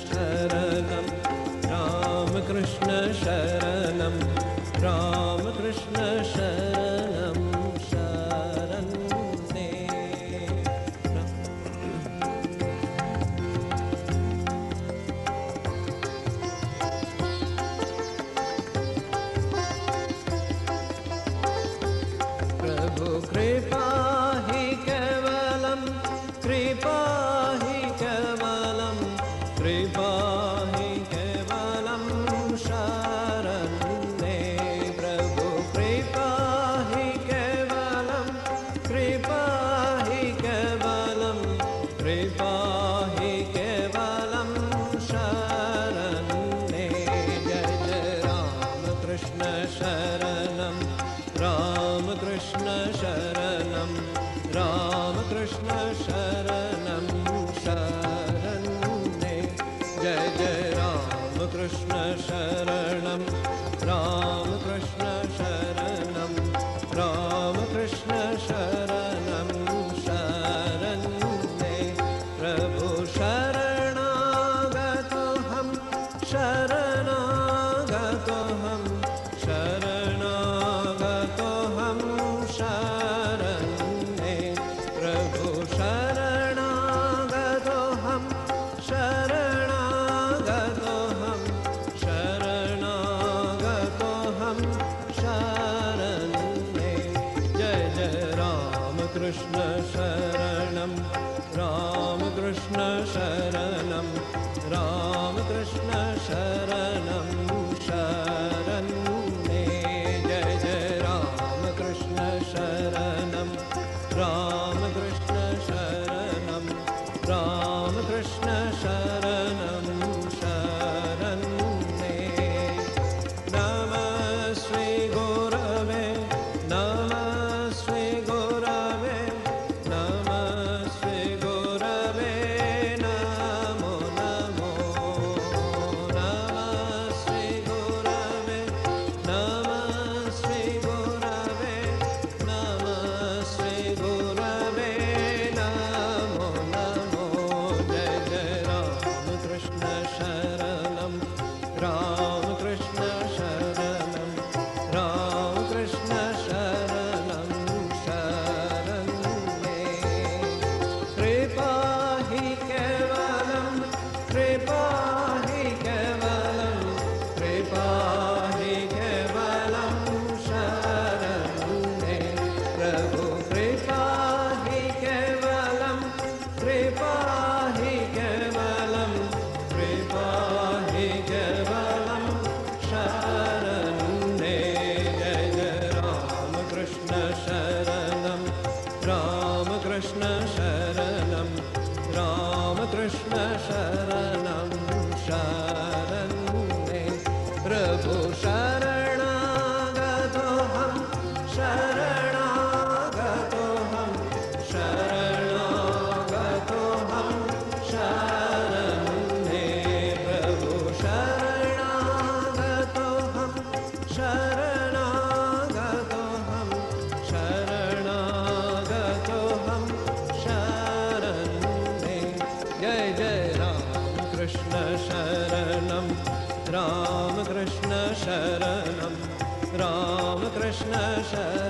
शरणं रामकृष्ण शरणं रामकृष्ण शरणं शरण्ये प्रभु कृपा हि केवलं कृपा हि केवलं कृपा हि केवलं शरण्ये प्रभु कृपा हि केवलं कृपा हि केवलं कृपा हि केवलं शरण्ये जय जय रामकृष्ण शरणं रामकृष्ण शरणं रामकृष्ण शरणं शरण्ये जय जय रामकृष्ण शरणं रामकृष्ण शरणं रामकृष्ण शरणं शरण्ये प्रभु शरणागतोऽहं शरणागतोऽहं शरणागतोऽहं शरण्ये प्रभु शरणागतोऽहं शरणागतोऽहं शरणागतोऽहं शरण्ये जय जय रामकृष्ण शरणं रामकृष्ण शरणं रामकृष्ण शरणं शरण्ये जय जय रामकृष्ण शरणं रामकृष्ण शरणं रामकृष्ण शरणं शरण्ये नमः श्री गुरवे नमः श्री गुरवे नमः श्री गुरवे नमो नमो नमः श्री गुरवे नमः श्री गुरवे नमः श्री गुरवे नमो नमो जय जय रामकृष्ण शरणं रामकृष्ण शरणं रामकृष्ण शरणं शरण्ये कृपा हि केवलं कृपा हि केवलं कृपा हि केवलं शरण्ये प्रभु कृपा हि केवलं कृपा हि केवलं कृपा हि केवलं शरण्ये जय जय रामकृष्ण शरणं रामकृष्ण शरणं रामकृष्ण शरणं शरण्ये प्रभु शरणागतोऽहं शरणागतोऽहं शरणागतोऽहं शरण्ये प्रभु शरणागतोऽहं शरणागतोऽहं शरणागतोऽहं शरण्ये जय जय रामकृष्ण शरणं रामकृष्ण शरणं रामकृष्ण शरणं